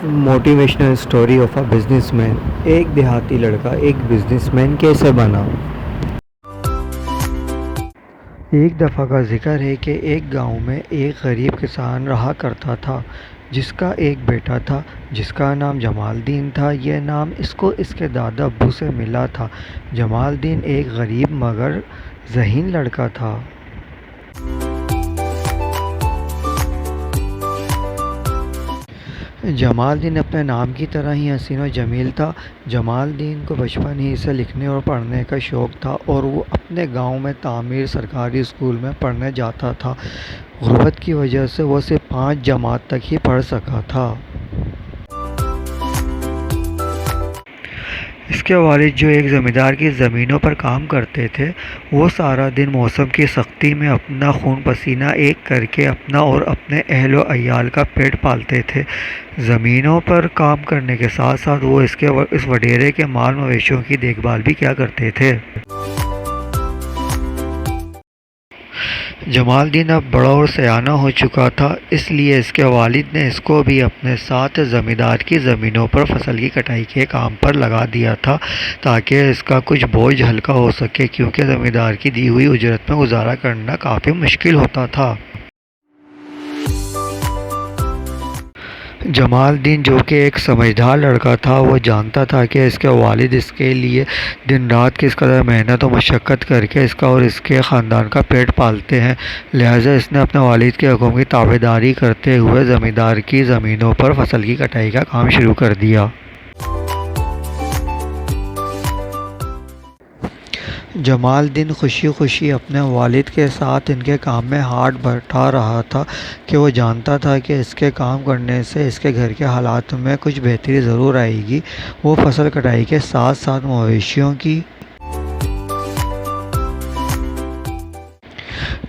Motivational story of a businessman. एक देहाती लड़का एक बिजनेसमैन कैसे बना। एक दफ़ा का जिक्र है कि एक गांव में एक गरीब किसान रहा करता था जिसका एक बेटा था जिसका नाम जमालदीन था। यह नाम इसको इसके दादा अब्बू से मिला था। जमालदीन एक गरीब मगर ज़हीन लड़का था। जमालदीन अपने नाम की तरह ही हसीन और जमील था। जमालदीन को बचपन ही से लिखने और पढ़ने का शौक़ था और वो अपने गांव में तामीर सरकारी स्कूल में पढ़ने जाता था। गुर्बत की वजह से वो सिर्फ 5 जमात तक ही पढ़ सका था। इसके वालिद जो एक ज़मींदार की ज़मीनों पर काम करते थे, वो सारा दिन मौसम की सख्ती में अपना खून पसीना एक करके अपना और अपने अहल व अयाल का पेट पालते थे। ज़मीनों पर काम करने के साथ साथ वो इस वडेरे के माल मवेशियों की देखभाल भी किया करते थे। जमालदीन अब बड़ा और सयाना हो चुका था, इसलिए इसके वालिद ने इसको भी अपने साथ ज़मींदार की ज़मीनों पर फसल की कटाई के काम पर लगा दिया था ताकि इसका कुछ बोझ हल्का हो सके, क्योंकि ज़मींदार की दी हुई उजरत में गुजारा करना काफ़ी मुश्किल होता था। जमालदीन जो कि एक समझदार लड़का था, वो जानता था कि इसके वालिद इसके लिए दिन रात किस कदर मेहनत और मशक्क़त करके इसका और इसके ख़ानदान का पेट पालते हैं। लिहाजा इसने अपने वालिद के हुक्म की ताबेदारी करते हुए ज़मींदार की ज़मीनों पर फसल की कटाई का काम शुरू कर दिया। जमालदीन खुशी खुशी अपने वालिद के साथ इनके काम में हाथ बटा रहा था कि वो जानता था कि इसके काम करने से इसके घर के हालात में कुछ बेहतरी ज़रूर आएगी। वो फसल कटाई के साथ साथ मवेशियों की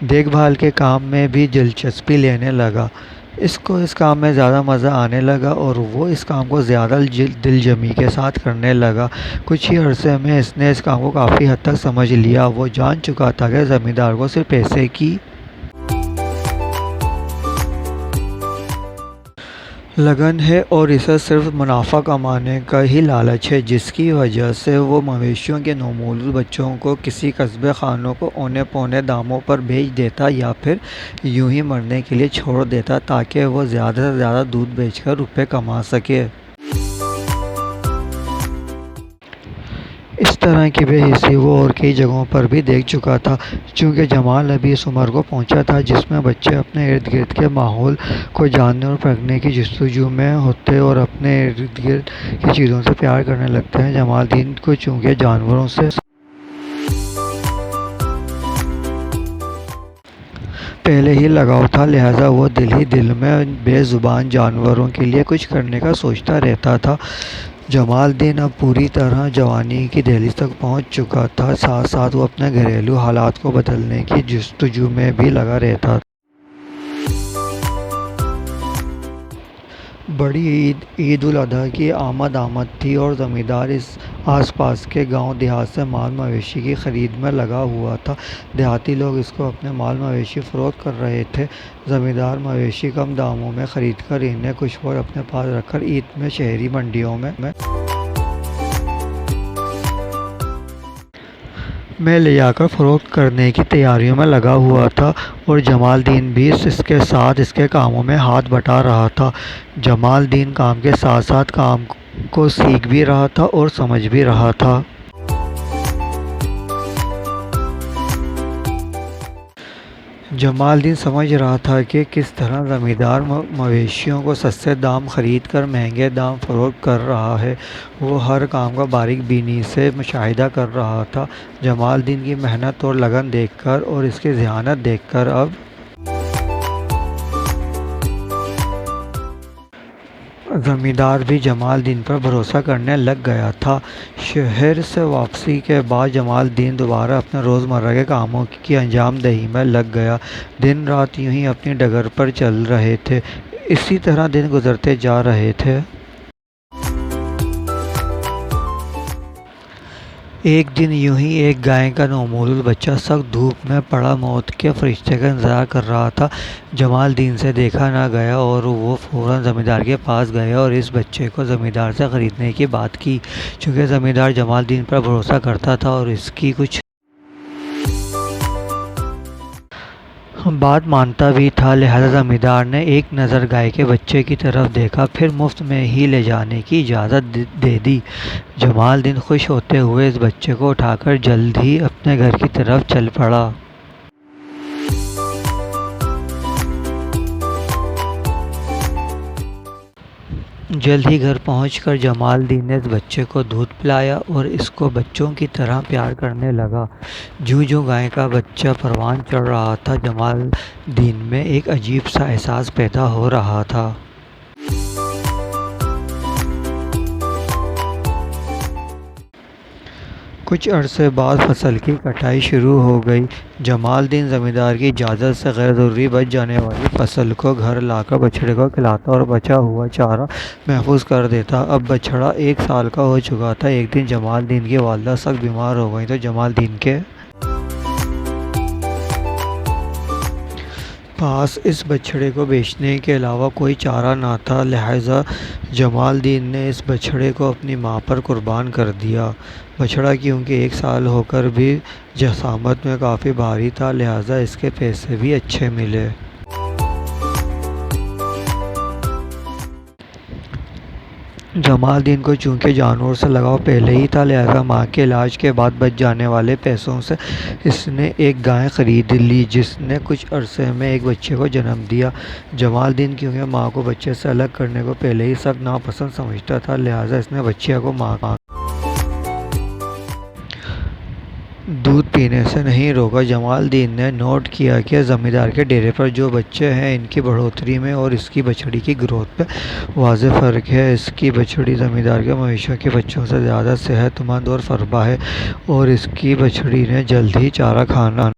देखभाल के काम में भी दिलचस्पी लेने लगा। इसको इस काम में ज़्यादा मज़ा आने लगा और वो इस काम को ज़्यादा दिलजमी के साथ करने लगा। कुछ ही अरसे में इसने इस काम को काफ़ी हद तक समझ लिया। वो जान चुका था कि ज़मींदार को सिर्फ पैसे की लगन है और इसे सिर्फ मुनाफा कमाने का ही लालच है, जिसकी वजह से वो मवेशियों के नौमौलूद बच्चों को किसी कस्बे खानों को औने पौने दामों पर बेच देता या फिर यूं ही मरने के लिए छोड़ देता ताकि वो ज़्यादा से ज़्यादा दूध बेचकर रुपए कमा सके। इस तरह की बेहिसी वो और कई जगहों पर भी देख चुका था। चूँकि जमाल अभी इस उम्र को पहुंचा था जिसमें बच्चे अपने इर्द गिर्द के माहौल को जानने और परखने की जस्तजू में होते और अपने इर्द गिर्द की चीज़ों से प्यार करने लगते हैं। जमालदीन को चूँकि जानवरों से पहले ही लगाव था, लिहाजा वो दिल ही दिल में बेज़ुबान जानवरों के लिए कुछ करने का सोचता रहता था। जमालदीन अब पूरी तरह जवानी की दहलीज तक पहुंच चुका था, साथ साथ वो अपने घरेलू हालात को बदलने की जस्तजू में भी लगा रहता था। बड़ी ईद उल अजहा की आमद थी और ज़मींदार इस आसपास के गांव देहात से माल मवेशी की ख़रीद में लगा हुआ था। देहाती लोग इसको अपने माल मवेशी फ़रोख्त कर रहे थे। ज़मींदार मवेशी कम दामों में ख़रीद कर इन्हें कुछ और अपने पास रखकर ईद में शहरी मंडियों में ले जाकर फ़रोख्त करने की तैयारियों में लगा हुआ था और जमालदीन भी इसके साथ इसके कामों में हाथ बटा रहा था। जमालदीन काम के साथ साथ काम को सीख भी रहा था और समझ भी रहा था। जमालदीन समझ रहा था कि किस तरह ज़मींदार मवेशियों को सस्ते दाम ख़रीद कर महंगे दाम फ़रोख्त कर रहा है। वो हर काम का बारीक बीनी से मुशाहिदा कर रहा था। जमालदीन की मेहनत और लगन देखकर और इसकी ज़हानत देखकर अब ज़मींदार भी जमालदीन पर भरोसा करने लग गया था। शहर से वापसी के बाद जमालदीन दोबारा अपने रोज़मर्रा के कामों की अंजाम दही में लग गया। दिन रात यूं ही अपनी डगर पर चल रहे थे। इसी तरह दिन गुजरते जा रहे थे। ایک دن یوں ہی ایک گائے کا نومولود بچہ سخت دھوپ میں پڑا موت کے فرشتے کا انتظار کر رہا تھا۔ جمال الدین سے دیکھا نہ گیا اور وہ فوراً زمیندار کے پاس گیا اور اس بچے کو زمیندار سے خریدنے کی بات کی۔ چونکہ زمیندار جمال الدین پر بھروسہ کرتا تھا اور اس کی کچھ بات مانتا بھی تھا، لہذا زمیندار نے ایک نظر گائے کے بچے کی طرف دیکھا، پھر مفت میں ہی لے جانے کی اجازت دے دی۔ جمال الدین خوش ہوتے ہوئے اس بچے کو اٹھا کر جلد ہی اپنے گھر کی طرف چل پڑا۔ جلد ہی گھر پہنچ کر جمال الدین نے اس بچے کو دودھ پلایا اور اس کو بچوں کی طرح پیار کرنے لگا۔ جوں جوں گائے کا بچہ پروان چڑھ رہا تھا، جمال الدین میں ایک عجیب سا احساس پیدا ہو رہا تھا۔ کچھ عرصے بعد فصل کی کٹائی شروع ہو گئی۔ جمال الدین زمیندار کی اجازت سے غیر ضروری بچ جانے والی فصل کو گھر لا کر بچڑے کو کھلاتا اور بچا ہوا چارہ محفوظ کر دیتا۔ اب بچڑا 1 سال کا ہو چکا تھا۔ ایک دن جمال الدین کی والدہ سخت بیمار ہو گئیں تو جمال الدین کے پاس اس بچڑے کو بیچنے کے علاوہ کوئی چارہ نہ تھا، لہذا جمال الدین نے اس بچڑے کو اپنی ماں پر قربان کر دیا۔ بچڑا کیونکہ 1 سال ہو کر بھی جسامت میں کافی بھاری تھا، لہذا اس کے پیسے بھی اچھے ملے۔ جمال الدین کو چونکہ جانوروں سے لگاؤ پہلے ہی تھا، لہذا ماں کے علاج کے بعد بچ جانے والے پیسوں سے اس نے ایک گائے خرید لی، جس نے کچھ عرصے میں ایک بچے کو جنم دیا۔ جمال الدین کیونکہ ماں کو بچے سے الگ کرنے کو پہلے ہی سخت ناپسند سمجھتا تھا، لہذا اس نے بچیا کو ماں کا دودھ پینے سے نہیں روکا۔ جمال الدین نے نوٹ کیا کہ زمیندار کے ڈیرے پر جو بچے ہیں، ان کی بڑھوتری میں اور اس کی بچڑی کی گروتھ میں واضح فرق ہے۔ اس کی بچڑی زمیندار کے مویشیوں کے بچوں سے زیادہ صحت مند اور فربا ہے اور اس کی بچڑی نے جلد ہی چارہ کھانا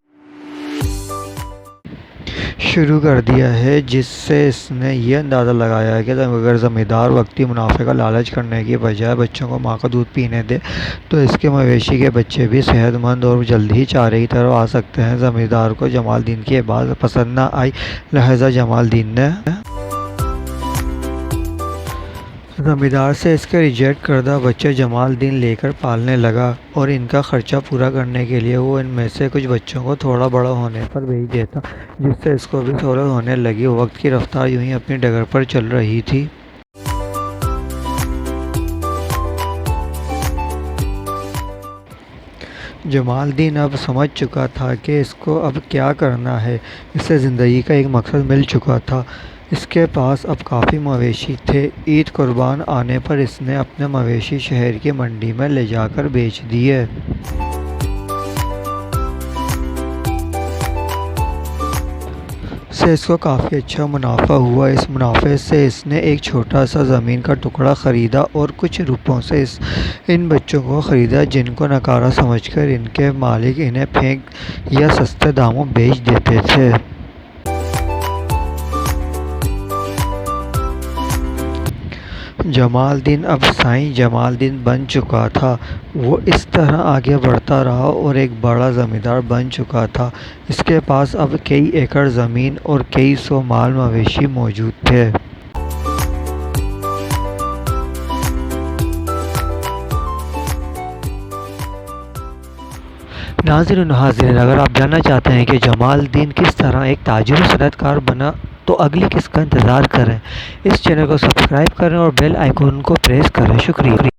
شروع کر دیا ہے، جس سے اس نے یہ اندازہ لگایا کہ اگر زمیندار وقتی منافع کا لالچ کرنے کی بجائے بچوں کو ماں کا دودھ پینے دے تو اس کے مویشی کے بچے بھی صحت مند اور جلد ہی چارے کی طرف آ سکتے ہیں۔ زمیندار کو جمال الدین کی یہ بات پسند نہ آئی، لہذا جمال الدین نے زمیندار سے اس کے ریجیکٹ کردہ بچے جمال الدین لے کر پالنے لگا اور ان کا خرچہ پورا کرنے کے لیے وہ ان میں سے کچھ بچوں کو تھوڑا بڑا ہونے پر بھیج دیتا، جس سے اس کو بھی سہولت ہونے لگی۔ وقت کی رفتار یوں ہی اپنی ڈگر پر چل رہی تھی۔ جمال الدین اب سمجھ چکا تھا کہ اس کو اب کیا کرنا ہے۔ اسے زندگی کا ایک مقصد مل چکا تھا۔ اس کے پاس اب کافی مویشی تھے۔ عید قربان آنے پر اس نے اپنے مویشی شہر کی منڈی میں لے جا کر بیچ دیے۔ سے اس کو کافی اچھا منافع ہوا۔ اس منافع سے اس نے ایک چھوٹا سا زمین کا ٹکڑا خریدا اور کچھ روپوں سے ان بچوں کو خریدا، جن کو نکارہ سمجھ کر ان کے مالک انہیں پھینک یا سستے داموں بیچ دیتے تھے۔ جمال الدین اب سائیں جمال الدین بن چکا تھا۔ وہ اس طرح آگے بڑھتا رہا اور ایک بڑا زمیندار بن چکا تھا۔ اس کے پاس اب کئی ایکڑ زمین اور کئی سو مال مویشی موجود تھے۔ ناظرین و حاضرین، اگر آپ جاننا چاہتے ہیں کہ جمال الدین کس طرح ایک تاجر و صنعت کار بنا تو اگلی قسط کا انتظار کریں۔ اس چینل کو سبسکرائب کریں اور بیل آئیکن کو پریس کریں۔ شکریہ۔